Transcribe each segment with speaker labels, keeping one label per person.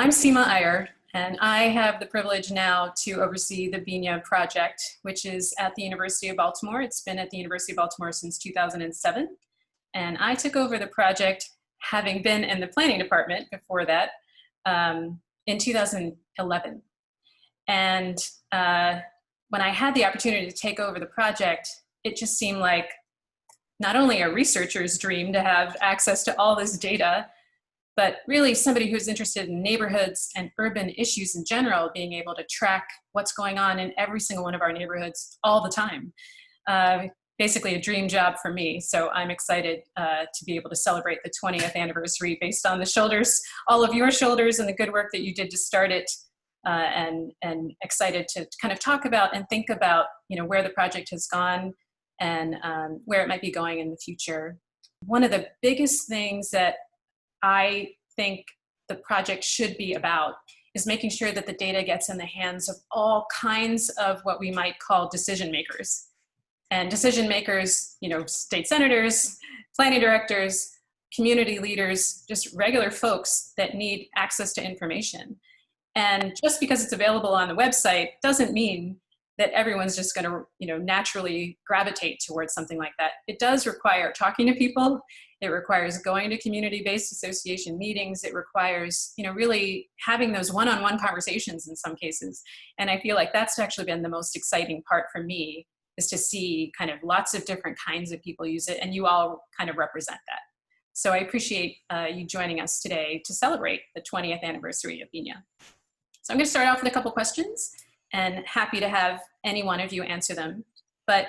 Speaker 1: I'm Seema Iyer, and I have the privilege now to oversee the vignette project, which is at the University of Baltimore. It's been at the University of Baltimore since 2007. And I took over the project, having been in the planning department before that, in 2011. And when I had the opportunity to take over the project, it just seemed like not only a researcher's dream to have access to all this data, but really somebody who's interested in neighborhoods and urban issues in general, being able to track what's going on in every single one of our neighborhoods all the time. Basically a dream job for me. So I'm excited to be able to celebrate the 20th anniversary based on the shoulders, all of your shoulders and the good work that you did to start it. And excited to kind of talk about and think about, where the project has gone and where it might be going in the future. One of the biggest things that I think the project should be about is making sure that the data gets in the hands of all kinds of what we might call decision makers. And decision makers, state senators, planning directors, community leaders, just regular folks that need access to information. And just because it's available on the website doesn't mean that everyone's just going to, naturally gravitate towards something like that. It does require talking to people. It requires going to community-based association meetings. It requires, really having those one-on-one conversations in some cases. And I feel like that's actually been the most exciting part for me, is to see kind of lots of different kinds of people use it, and you all kind of represent that. So I appreciate you joining us today to celebrate the 20th anniversary of vignette. So I'm going to start off with a couple questions, and happy to have any one of you answer them. But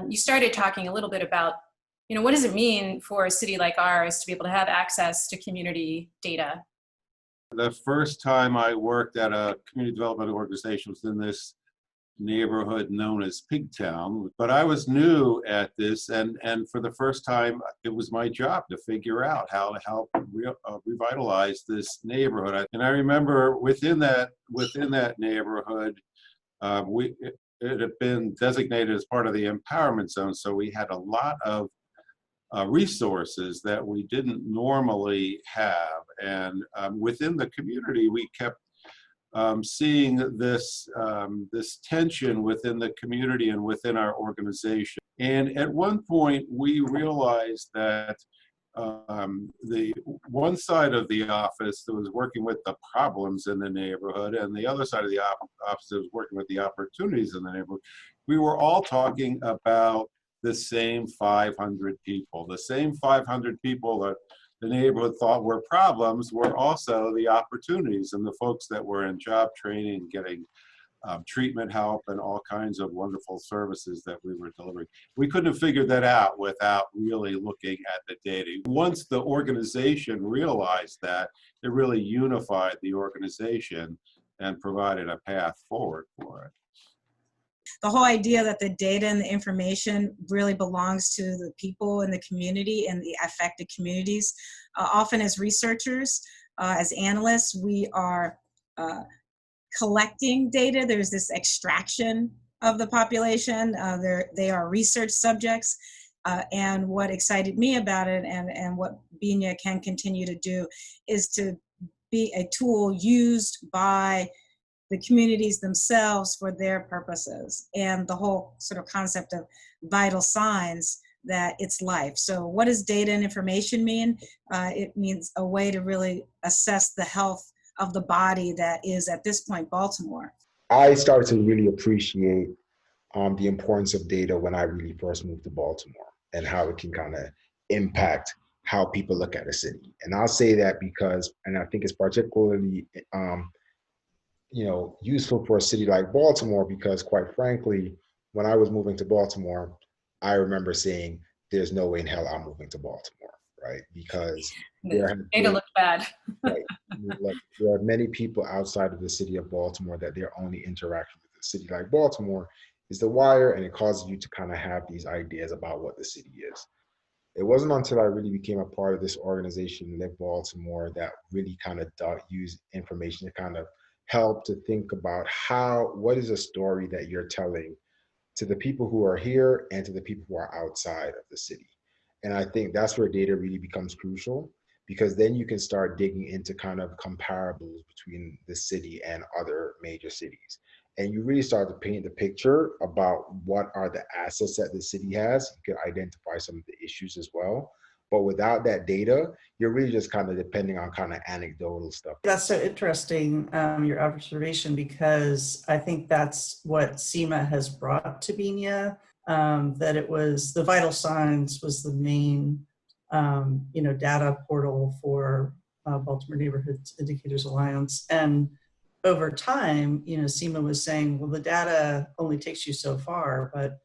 Speaker 1: you started talking a little bit about, what does it mean for a city like ours to be able to have access to community data?
Speaker 2: The first time I worked at a community development organization was in this neighborhood known as Pigtown, but I was new at this, and for the first time, it was my job to figure out how to help revitalize this neighborhood. And I remember within that neighborhood, it had been designated as part of the empowerment zone, so we had a lot of resources that we didn't normally have, and within the community, we kept seeing this tension within the community and within our organization. And at one point, we realized that the one side of the office that was working with the problems in the neighborhood, and the other side of the office that was working with the opportunities in the neighborhood, we were all talking about the same 500 people. The same 500 people that the neighborhood thought were problems were also the opportunities, and the folks that were in job training, getting treatment help, and all kinds of wonderful services that we were delivering. We couldn't have figured that out without really looking at the data. Once the organization realized that, it really unified the organization and provided a path forward for it.
Speaker 3: The whole idea that the data and the information really belongs to the people in the community and the affected communities. Often as researchers, as analysts, we are collecting data. There's this extraction of the population. They are research subjects. And what excited me about it, and what vignette can continue to do, is to be a tool used by the communities themselves for their purposes, and the whole sort of concept of vital signs that it's life. So what does data and information mean? It means a way to really assess the health of the body that is, at this point, Baltimore.
Speaker 4: I started to really appreciate the importance of data when I really first moved to Baltimore, and how it can kind of impact how people look at a city. And I'll say that because, and I think it's particularly useful for a city like Baltimore, because quite frankly, when I was moving to Baltimore, I remember saying, there's no way in hell I'm moving to Baltimore, right? Because
Speaker 1: the data looked bad.
Speaker 4: Right. There are many people outside of the city of Baltimore that their only interaction with a city like Baltimore is the wire, and it causes you to kind of have these ideas about what the city is. It wasn't until I really became a part of this organization, Live Baltimore, that really kind of used information to kind of help to think about what is a story that you're telling to the people who are here and to the people who are outside of the city. And I think that's where data really becomes crucial, because then you can start digging into kind of comparables between the city and other major cities. And you really start to paint the picture about what are the assets that the city has. You can identify some of the issues as well. But without that data, you're really just kind of depending on kind of anecdotal stuff.
Speaker 5: That's so interesting, your observation, because I think that's what SEMA has brought to BINIA, that it was the vital signs was the main data portal for Baltimore Neighborhood Indicators Alliance. And over time, SEMA was saying, well, the data only takes you so far, but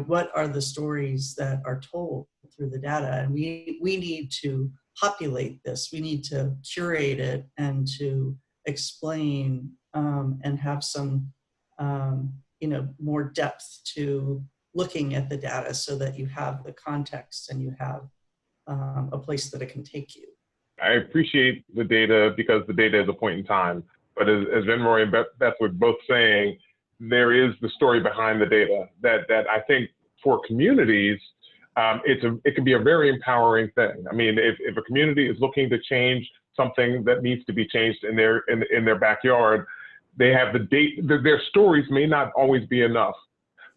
Speaker 5: what are the stories that are told through the data? And we need to populate this. We need to curate it and to explain and have some, more depth to looking at the data so that you have the context and you have a place that it can take you.
Speaker 6: I appreciate the data because the data is a point in time. But as Venroy and Beth were both saying, there is the story behind the data that I think for communities, it can be a very empowering thing. I mean, if a community is looking to change something that needs to be changed in their backyard, they have the data. Their stories may not always be enough,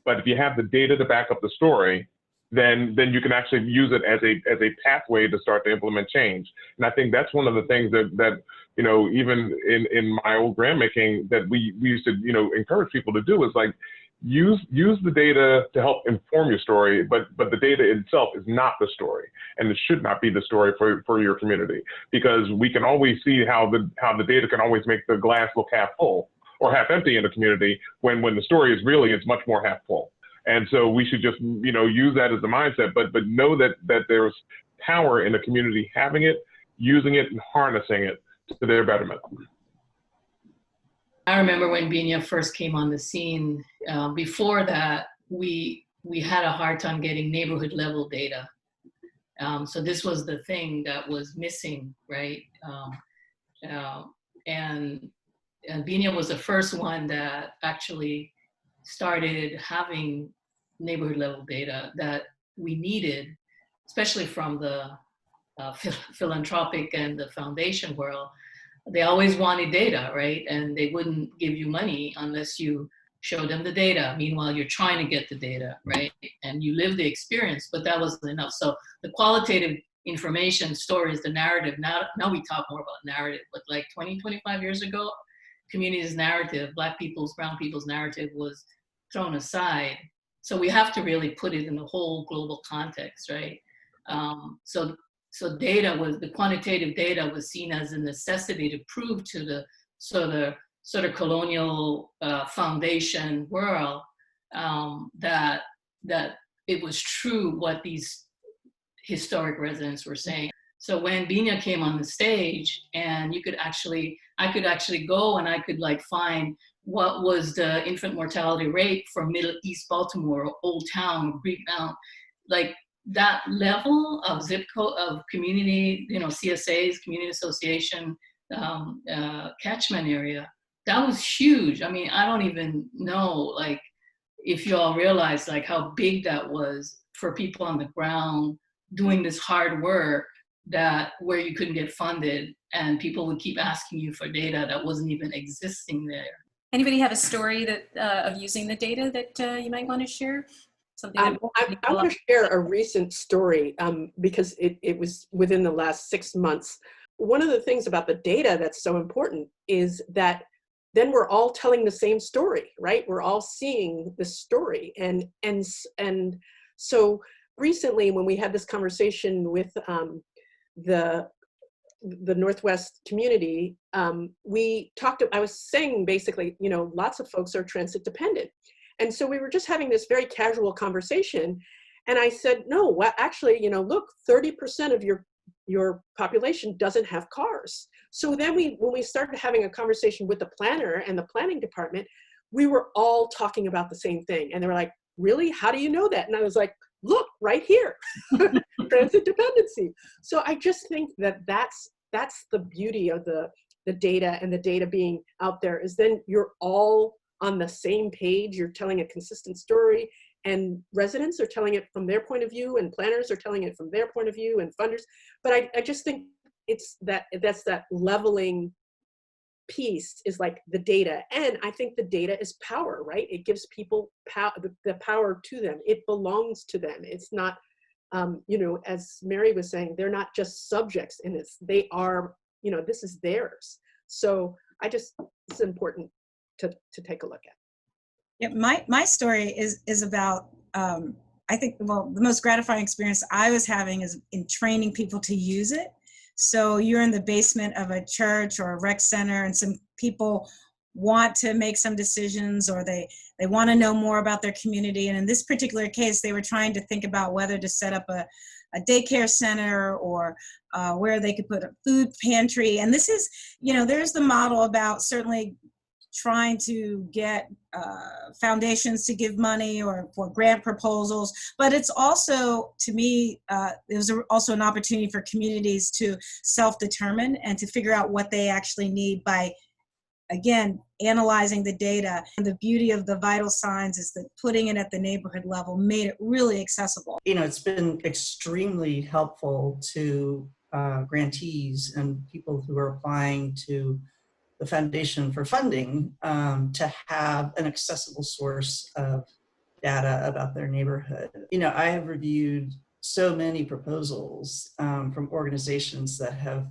Speaker 6: but if you have the data to back up the story, then you can actually use it as a pathway to start to implement change. And I think that's one of the things that even in my old grant making that we used to encourage people to do is like use the data to help inform your story, but the data itself is not the story, and it should not be the story for your community, because we can always see how the data can always make the glass look half full or half empty in a community when the story is really it's much more half full. And so we should just use that as the mindset, but know that there's power in the community having it, using it, and harnessing it to their betterment.
Speaker 7: I remember when BINIA first came on the scene. Before that, we had a hard time getting neighborhood level data. So this was the thing that was missing, right? And BINIA was the first one that actually started having neighborhood level data that we needed, especially from the philanthropic and the foundation world. They always wanted data, right? And they wouldn't give you money unless you show them the data. Meanwhile, you're trying to get the data, right? And you live the experience, but that wasn't enough. So the qualitative information, stories, the narrative, now we talk more about narrative, but like 20, 25 years ago, community's narrative, Black people's, brown people's narrative was thrown aside. So we have to really put it in the whole global context, right? So data was, the quantitative data was seen as a necessity to prove to the sort of colonial foundation world that it was true what these historic residents were saying. So when BINIA came on the stage, and I could actually go and I could like find what was the infant mortality rate for Middle East Baltimore, Old Town, Greek Mount, like that level of zip code of community, CSAs, community association, catchment area, that was huge. I mean, I don't even know, like, if you all realize like how big that was for people on the ground doing this hard work where you couldn't get funded and people would keep asking you for data that wasn't even existing there.
Speaker 1: Anybody have a story of using the data that you might want to share? Something
Speaker 8: I want to share a recent story because it was within the last 6 months. One of the things about the data that's so important is that then we're all telling the same story, right? We're all seeing the story. And so recently when we had this conversation with the Northwest community, I was saying basically, lots of folks are transit dependent. And so we were just having this very casual conversation. And I said, no, well, actually, look, 30% of your population doesn't have cars. So then when we started having a conversation with the planner and the planning department, we were all talking about the same thing. And they were like, really? How do you know that? And I was like, look, right here, transit dependency. So I just think that's the beauty of the data, and the data being out there is then you're all on the same page, you're telling a consistent story, and residents are telling it from their point of view, and planners are telling it from their point of view, and funders. But I just think that's that leveling piece is like the data. And I think the data is power, right? It gives people the power to them. It belongs to them. It's not, you know, as Mary was saying, they're not just subjects in this. They are, you know, this is theirs. So it's important to take a look at.
Speaker 3: Yeah, my story is about, I think, well, the most gratifying experience I was having is in training people to use it. So you're in the basement of a church or a rec center, and some people want to make some decisions, or they want to know more about their community. And in this particular case, they were trying to think about whether to set up a daycare center, or where they could put a food pantry. And this is, you know, there's the model about certainly trying to get foundations to give money or for grant proposals, but it's also, to me, it was also an opportunity for communities to self-determine and to figure out what they actually need by, again, analyzing the data. And the beauty of the vital signs is that putting it at the neighborhood level made it really accessible.
Speaker 5: You know, it's been extremely helpful to grantees and people who are applying to the Foundation for funding to have an accessible source of data about their neighborhood. You know, I have reviewed so many proposals from organizations that have,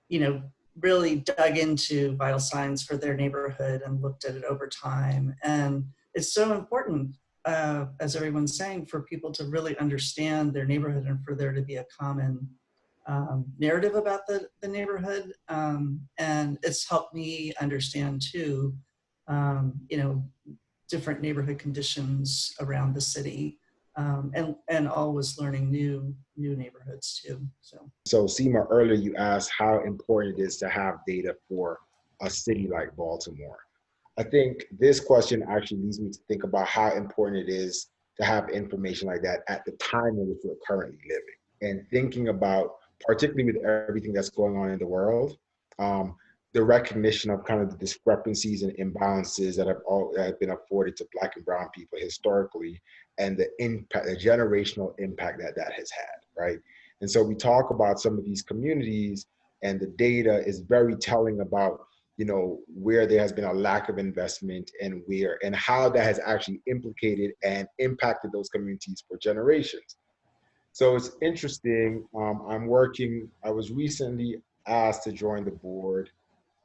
Speaker 5: you know, really dug into vital signs for their neighborhood and looked at it over time. And it's so important, as everyone's saying, for people to really understand their neighborhood and for there to be a common narrative about the neighborhood. And it's helped me understand too, you know, different neighborhood conditions around the city, and always learning new neighborhoods too.
Speaker 4: So Seema, earlier you asked how important it is to have data for a city like Baltimore. I think this question actually leads me to think about how important it is to have information like that at the time in which we're currently living, and thinking about, particularly with everything that's going on in the world, the recognition of kind of the discrepancies and imbalances that have been afforded to Black and Brown people historically, and the impact, the generational impact that has had, right? And so we talk about some of these communities, and the data is very telling about, you know, where there has been a lack of investment and how that has actually implicated and impacted those communities for generations. So it's interesting. I was recently asked to join the board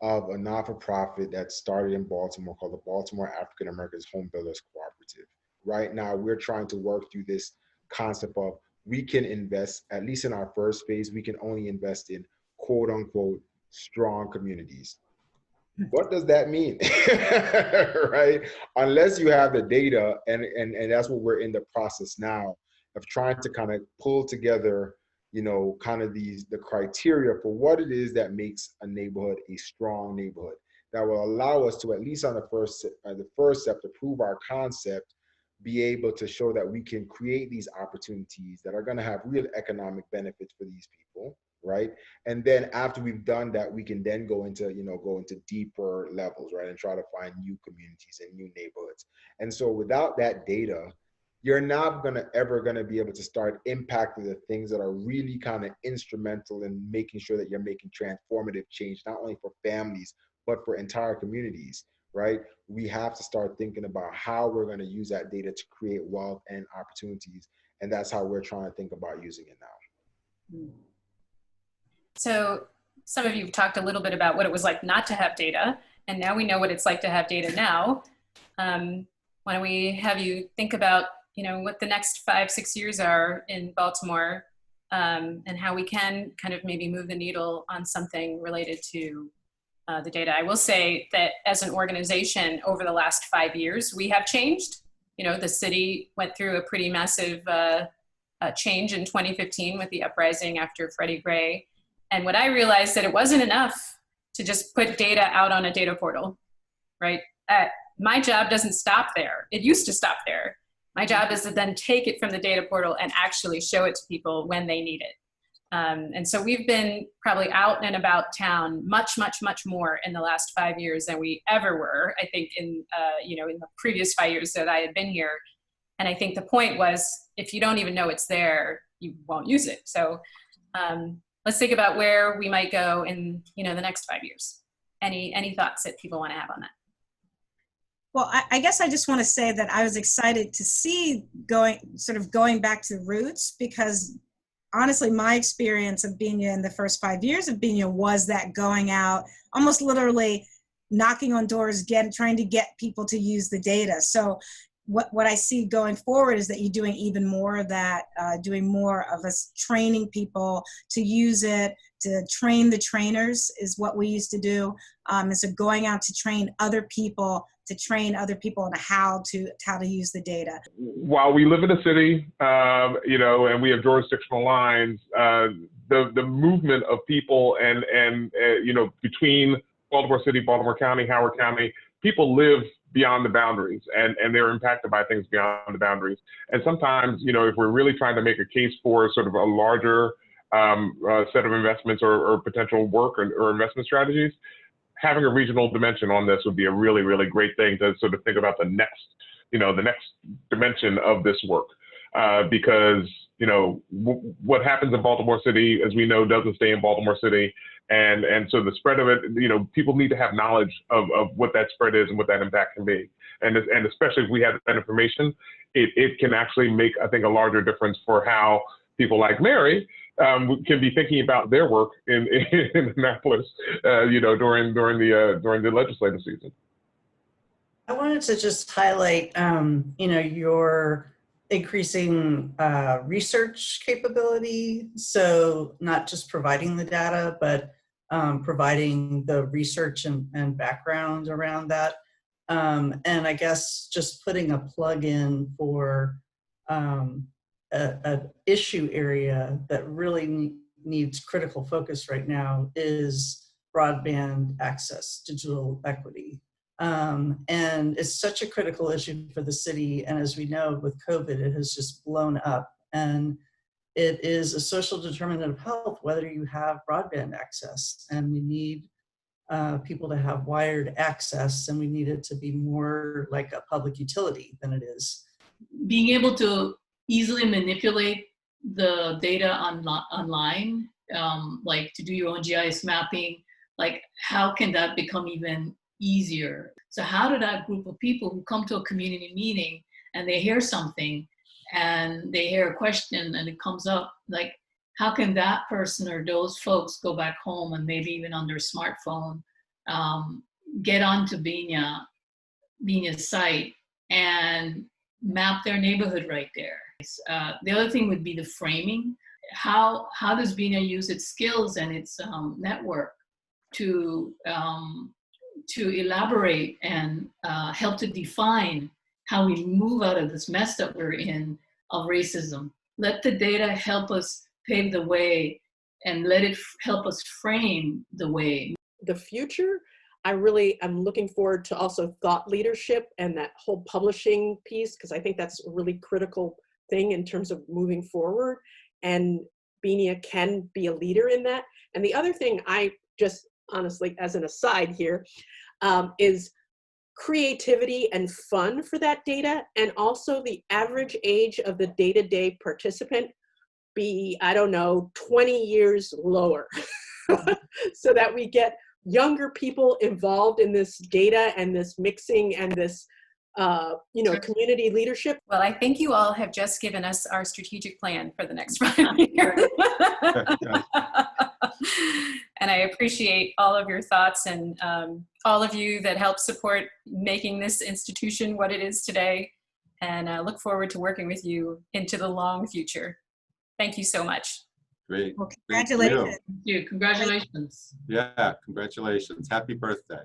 Speaker 4: of a not-for-profit that started in Baltimore called the Baltimore African Americans Home Builders Cooperative. Right now, we're trying to work through this concept of, we can invest, at least in our first phase, we can only invest in quote unquote strong communities. What does that mean? Right? Unless you have the data, and that's what we're in the process now of trying to kind of pull together, you know, kind of the criteria for what it is that makes a neighborhood a strong neighborhood that will allow us to, at least on the first step, to prove our concept, be able to show that we can create these opportunities that are going to have real economic benefits for these people, right? And then after we've done that, we can then go into deeper levels, right, and try to find new communities and new neighborhoods. And so without that data, you're not ever going to be able to start impacting the things that are really kind of instrumental in making sure that you're making transformative change, not only for families, but for entire communities, right? We have to start thinking about how we're going to use that data to create wealth and opportunities. And that's how we're trying to think about using it now.
Speaker 1: So some of you have talked a little bit about what it was like not to have data, and now we know what it's like to have data now. Why don't we have you think about, you know, what the next 5-6 years are in Baltimore, and how we can kind of maybe move the needle on something related to the data. I will say that as an organization over the last 5 years, we have changed. You know, the city went through a pretty massive change in 2015 with the uprising after Freddie Gray. And what I realized that it wasn't enough to just put data out on a data portal, right? My job doesn't stop there. It used to stop there. My job is to then take it from the data portal and actually show it to people when they need it. And so we've been probably out and about town much, much, much more in the last 5 years than we ever were, I think, in the previous 5 years that I had been here. And I think the point was, if you don't even know it's there, you won't use it. So let's think about where we might go in, the next 5 years. Any thoughts that people want to have on that?
Speaker 3: Well, I guess I just want to say that I was excited to see going back to the roots, because honestly, my experience of Binya in the first 5 years of Binya was that going out, almost literally knocking on doors, trying to get people to use the data. So what I see going forward is that you're doing even more of that, doing more of us training people to use it, to train the trainers is what we used to do. And so going out to train other people, on how to use the data.
Speaker 6: While we live in a city, and we have jurisdictional lines, the movement of people and between Baltimore City, Baltimore County, Howard County, people live beyond the boundaries, and they're impacted by things beyond the boundaries. And sometimes, if we're really trying to make a case for sort of a larger set of investments or potential work or investment strategies, having a regional dimension on this would be a really, really great thing to sort of think about the next dimension of this work. Because, what happens in Baltimore City, as we know, doesn't stay in Baltimore City. And so the spread of it, people need to have knowledge of what that spread is and what that impact can be. And especially if we have that information, it can actually make, I think, a larger difference for how people like Mary can be thinking about their work in Annapolis, during the legislative season.
Speaker 5: I wanted to just highlight, your increasing research capability. So not just providing the data, but providing the research and background around that. And I guess just putting a plug in for an issue area that really needs critical focus right now is broadband access, digital equity. And it's such a critical issue for the city. And as we know, with COVID, it has just blown up. And it is a social determinant of health, whether you have broadband access. And we need people to have wired access, and we need it to be more like a public utility than it is.
Speaker 7: Being able to easily manipulate the data online, like to do your own GIS mapping, like how can that become even easier? So how did that group of people who come to a community meeting and they hear something and they hear a question and it comes up, like how can that person or those folks go back home and maybe even on their smartphone get onto Binya's site and map their neighborhood right there? The other thing would be the framing. How does Binya use its skills and its network to elaborate and help to define how we move out of this mess that we're in of racism? Let the data help us pave the way and let it help us frame the way.
Speaker 8: The future, I'm looking forward to also thought leadership and that whole publishing piece, because I think that's a really critical thing in terms of moving forward. And Binya can be a leader in that. And the other thing I just honestly, as an aside here, is creativity and fun for that data, and also the average age of the day-to-day participant be, 20 years lower, so that we get younger people involved in this data and this mixing and this community leadership.
Speaker 1: Well, I think you all have just given us our strategic plan for the next 5 years. And I appreciate all of your thoughts and all of you that help support making this institution what it is today. And I look forward to working with you into the long future. Thank you so much.
Speaker 2: Great.
Speaker 3: Well, congratulations.
Speaker 7: Thank you. Congratulations.
Speaker 2: Yeah, congratulations. Happy birthday.